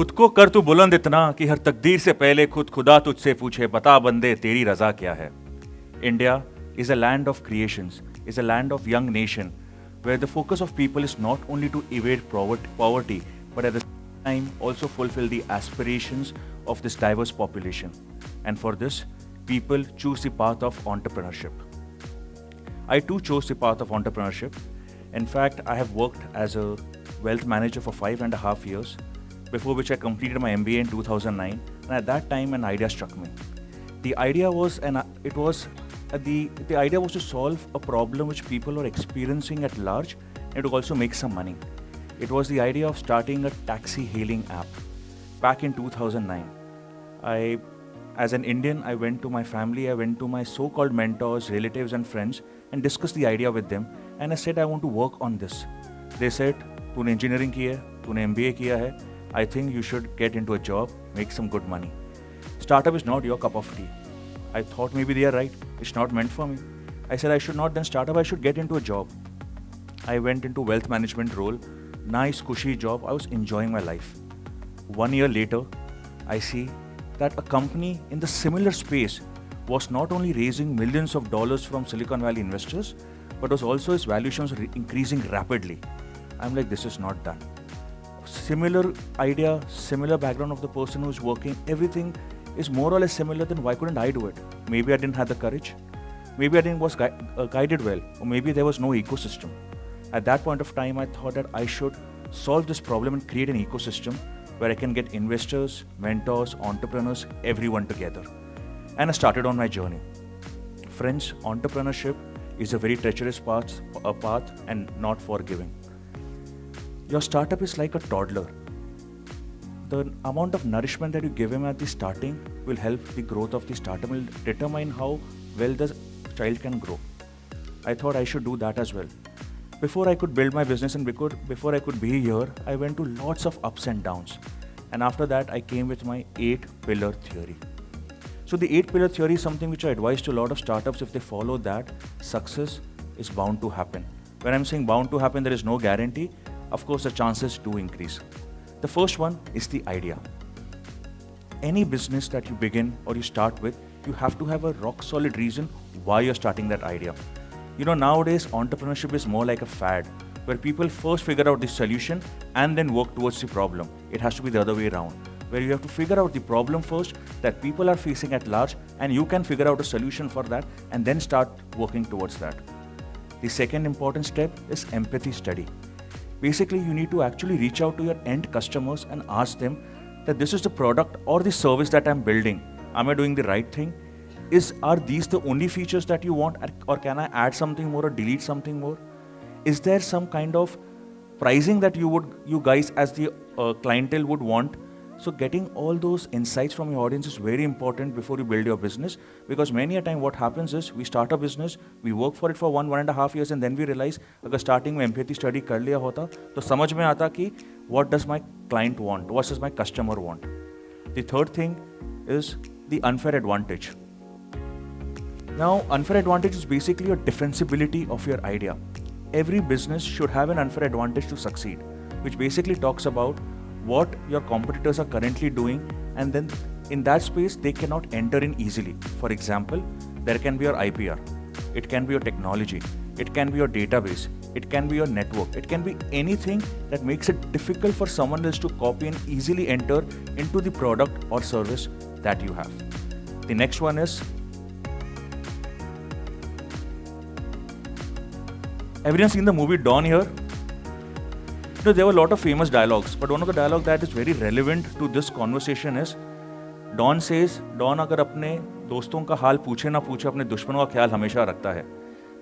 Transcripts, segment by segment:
खुद को कर तू बुलंद इतना कि हर तकदीर से पहले खुद खुदा तुझसे पूछे बता बंदे तेरी रजा क्या है. India is a land of creations, is a land of young nation where the focus of people is not only to evade poverty but at the same time also fulfill the aspirations of this diverse population. And for this, people choose the path of entrepreneurship. I too chose the path of entrepreneurship. In fact, I have worked as a wealth manager for 5.5 years, before which I completed my MBA in 2009. And at that time, an idea struck me. The idea was, the idea was to solve a problem which people are experiencing at large, and to also make some money. It was the idea of starting a taxi hailing app. Back in 2009, as an Indian, I went to my family, I went to my so-called mentors, relatives and friends and discussed the idea with them. And I said, I want to work on this. They said, तूने engineering की है, तूने MBA किया है, I think you should get into a job, make some good money. Startup is not your cup of tea. I thought maybe they are right. It's not meant for me. I said I should not then start up. I should get into a job. I went into wealth management role. Nice, cushy job. I was enjoying my life. 1 year later, I see that a company in the similar space was not only raising millions of dollars from Silicon Valley investors, but was also its valuations increasing rapidly. I'm like, this is not done. Similar idea, similar background of the person who's working, everything is more or less similar, then why couldn't I do it? Maybe I didn't have the courage. Maybe I didn't was guided well, or maybe there was no ecosystem. At that point of time, I thought that I should solve this problem and create an ecosystem where I can get investors, mentors, entrepreneurs, everyone together. And I started on my journey. Friends, entrepreneurship is a very treacherous path and not forgiving. Your startup is like a toddler. The amount of nourishment that you give him at the starting will help the growth of the startup, will determine how well the child can grow. I thought I should do that as well. Before I could build my business and before I could be here, I went to lots of ups and downs. And after that, I came with my 8-pillar theory. So the 8-pillar theory is something which I advise to a lot of startups. If they follow that, success is bound to happen. When I'm saying bound to happen, there is no guarantee. Of course, the chances do increase. The first one is the idea. Any business that you begin or you start with, you have to have a rock solid reason why you're starting that idea. You know, nowadays entrepreneurship is more like a fad where people first figure out the solution and then work towards the problem. It has to be the other way around, where you have to figure out the problem first that people are facing at large, and you can figure out a solution for that and then start working towards that. The second important step is empathy study. Basically, you need to actually reach out to your end customers and ask them that this is the product or the service that I'm building. Am I doing the right thing? Are these the only features that you want, or can I add something more or delete something more? Is there some kind of pricing that you guys as the clientele would want? So getting all those insights from your audience is very important before you build your business, because many a time what happens is we start a business, we work for it for 1.5 years, and then we realize अगर starting में empathy study कर लिया होता तो समझ में आता कि what does my client want, what does my customer want. The third thing is the unfair advantage. Now, unfair advantage is basically a defensibility of your idea. Every business should have an unfair advantage to succeed, which basically talks about what your competitors are currently doing, and then in that space they cannot enter in easily. For example, there can be your IPR, it can be your technology, it can be your database, it can be your network, it can be anything that makes it difficult for someone else to copy and easily enter into the product or service that you have. The next one is, everyone seen the movie Dawn here? You know, there were a lot of famous dialogues, but one of the dialogue that is very relevant to this conversation is, Dawn says, Dawn अगर अपने दोस्तों का हाल पूछे ना पूछे, अपने दुश्मनों का ख्याल हमेशा रखता है.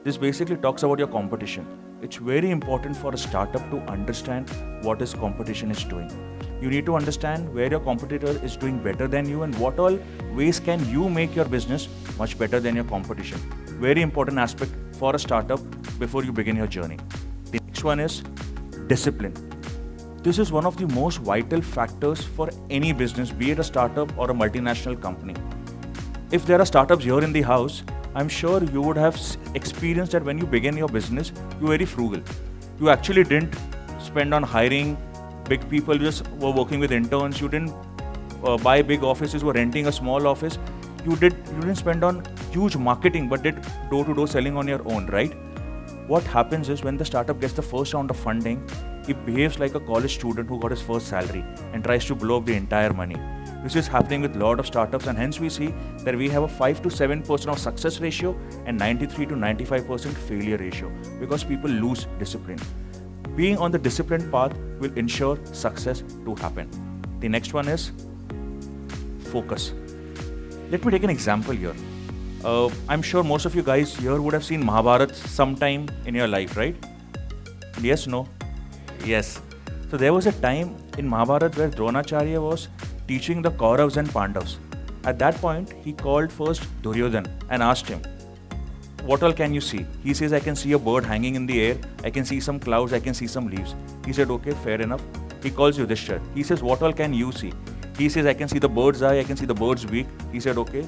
This basically talks about your competition. It's very important for a startup to understand what his competition is doing. You need to understand where your competitor is doing better than you and what all ways can you make your business much better than your competition. Very important aspect for a startup before you begin your journey. The next one is discipline. This is one of the most vital factors for any business, be it a startup or a multinational company. If there are startups here in the house, I'm sure you would have experienced that when you begin your business, you're very frugal. You actually didn't spend on hiring big people just were working with interns. You didn't buy big offices, were renting a small office. You didn't spend on huge marketing, but did door-to-door selling on your own, right? What happens is when the startup gets the first round of funding, it behaves like a college student who got his first salary and tries to blow up the entire money. This is happening with a lot of startups, and hence we see that we have a 5 to 7% of success ratio and 93 to 95% failure ratio because people lose discipline. Being on the disciplined path will ensure success to happen. The next one is focus. Let me take an example here. I'm sure most of you guys here would have seen Mahabharata sometime in your life, right? Yes, no? Yes. So there was a time in Mahabharata where Dronacharya was teaching the Kauravas and Pandavas. At that point, he called first Duryodhan and asked him, "What all can you see?" He says, "I can see a bird hanging in the air, I can see some clouds, I can see some leaves." He said, "Okay, fair enough." He calls Yudhishthir. He says, "What all can you see?" He says, "I can see the bird's eye, I can see the bird's beak." He said, "Okay,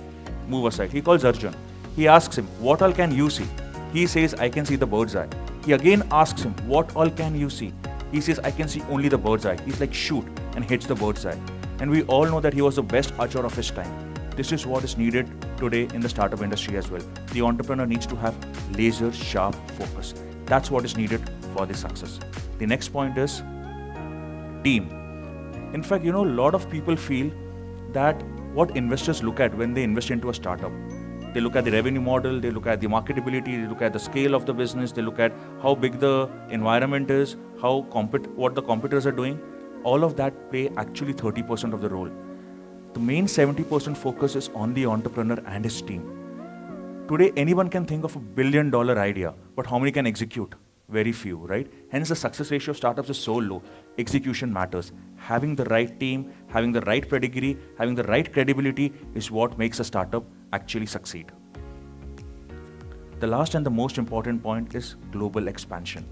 move aside." He calls Arjun. He asks him, "What all can you see?" He says, "I can see the bird's eye." He again asks him, "What all can you see?" He says, "I can see only the bird's eye." He's like, "Shoot," and hits the bird's eye. And we all know that he was the best archer of his time. This is what is needed today in the startup industry as well. The entrepreneur needs to have laser sharp focus. That's what is needed for the success. The next point is team. In fact, a lot of people feel that what investors look at when they invest into a startup, they look at the revenue model, they look at the marketability, they look at the scale of the business, they look at how big the environment is, what the competitors are doing. All of that play actually 30% of the role. The main 70% focus is on the entrepreneur and his team. Today, anyone can think of $1 billion idea, but how many can execute? Very few, right? Hence, the success ratio of startups is so low. Execution matters. Having the right team, having the right pedigree, having the right credibility is what makes a startup actually succeed. The last and the most important point is global expansion.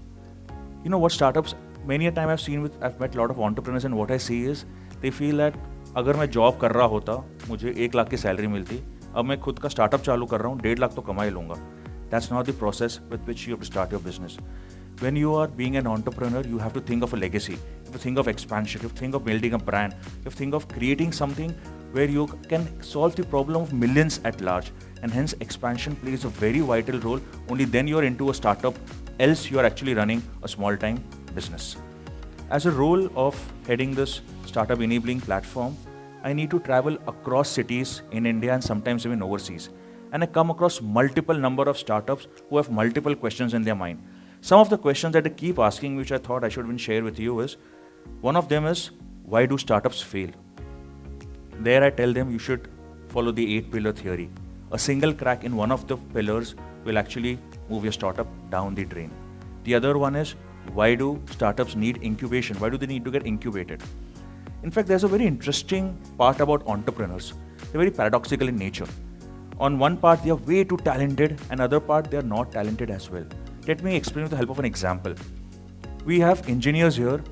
You know what startups, many a time I've met a lot of entrepreneurs, and what I see is they feel that अगर मैं job कर रहा होता मुझे 1 लाख की salary मिलती, अब मैं खुद का स्टार्टअप चालू कर रहा हूँ 1.5 लाख तो कमा ही लूँगा. That's not the process with which you have to start your business. When you are being an entrepreneur, you have to think of a legacy, you have to think of expansion, you have to think of building a brand, you have to think of creating something where you can solve the problem of millions at large, and hence expansion plays a very vital role. Only then you are into a startup, else you are actually running a small-time business. As a role of heading this startup enabling platform, I need to travel across cities in India and sometimes even overseas. And I come across multiple number of startups who have multiple questions in their mind. Some of the questions that they keep asking, which I thought I should even share with you, is one of them is, why do startups fail? There I tell them you should follow the 8-pillar theory. A single crack in one of the pillars will actually move your startup down the drain. The other one is, why do startups need incubation? Why do they need to get incubated? In fact, there's a very interesting part about entrepreneurs. They're very paradoxical in nature. On one part, they are way too talented, and other part, they are not talented as well. Let me explain with the help of an example. We have engineers here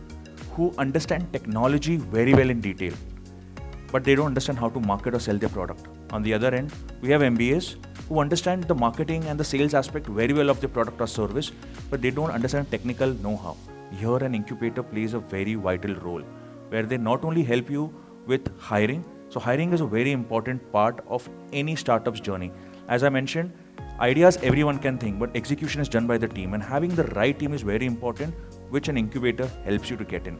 who understand technology very well in detail, but they don't understand how to market or sell their product. On the other end, we have MBAs who understand the marketing and the sales aspect very well of the product or service, but they don't understand technical know-how. Here, an incubator plays a very vital role, where they not only help you with hiring. So hiring is a very important part of any startup's journey. As I mentioned, ideas everyone can think, but execution is done by the team, and having the right team is very important, which an incubator helps you to get in.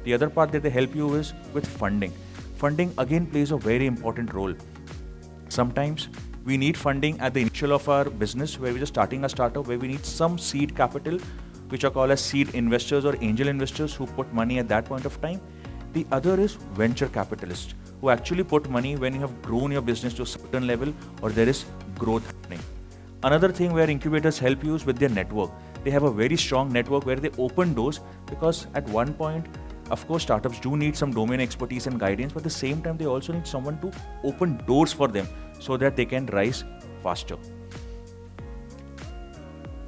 The other part that they help you is with funding. Funding again plays a very important role. Sometimes we need funding at the initial of our business, where we're just starting a startup, where we need some seed capital, which are called as seed investors or angel investors who put money at that point of time. The other is venture capitalists, who actually put money when you have grown your business to a certain level or there is growth happening. Another thing where incubators help you is with their network. They have a very strong network where they open doors, because at one point, of course, startups do need some domain expertise and guidance, but at the same time, they also need someone to open doors for them so that they can rise faster.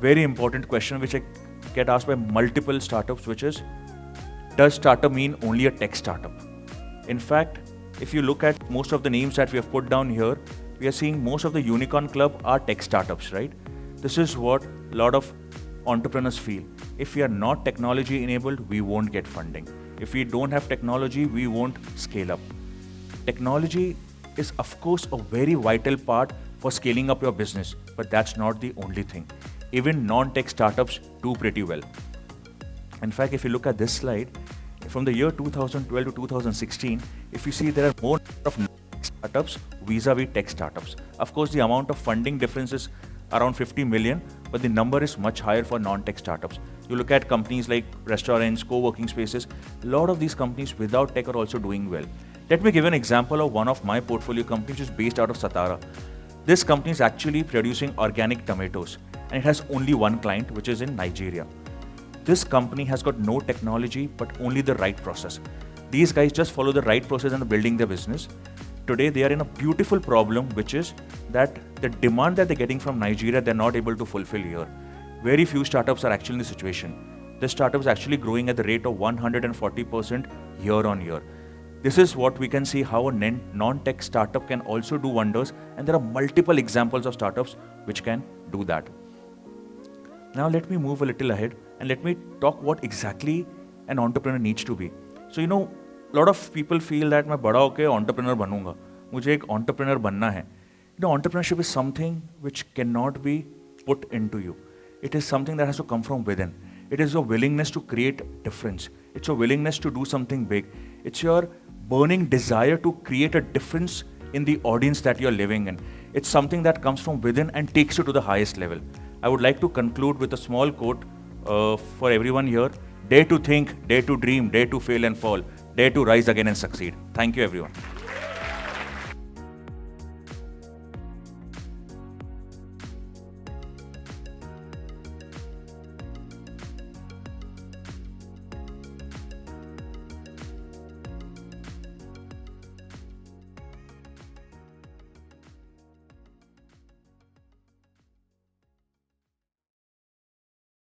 Very important question which I get asked by multiple startups, which is, does startup mean only a tech startup? In fact, if you look at most of the names that we have put down here, we are seeing most of the unicorn club are tech startups, right? This is what a lot of entrepreneurs feel. If we are not technology enabled, we won't get funding. If we don't have technology, we won't scale up. Technology is, of course, a very vital part for scaling up your business, but that's not the only thing. Even non-tech startups do pretty well. In fact, if you look at this slide, from the year 2012 to 2016, if you see there are more of startups vis-a-vis tech startups. Of course, the amount of funding difference is around 50 million, but the number is much higher for non-tech startups. You look at companies like restaurants, co-working spaces, a lot of these companies without tech are also doing well. Let me give an example of one of my portfolio companies which is based out of Satara. This company is actually producing organic tomatoes and it has only one client, which is in Nigeria. This company has got no technology but only the right process. These guys just follow the right process and building their business. Today they are in a beautiful problem, which is that the demand that they're getting from Nigeria, they're not able to fulfill here. Very few startups are actually in this situation. This startup is actually growing at the rate of 140% year on year. This is what we can see how a non-tech startup can also do wonders, and there are multiple examples of startups which can do that. Now let me move a little ahead and let me talk what exactly an entrepreneur needs to be. So a lot of people feel that मैं बड़ा होके entrepreneur बनूंगा, मुझे एक entrepreneur बनना है. Entrepreneurship is something which cannot be put into you. It is something that has to come from within. It is your willingness to create difference. It's your willingness to do something big. It's your burning desire to create a difference in the audience that you're living in. It's something that comes from within and takes you to the highest level. I would like to conclude with a small quote for everyone here. Dare to think, dare to dream, dare to fail and fall, dare to rise again and succeed. Thank you, everyone.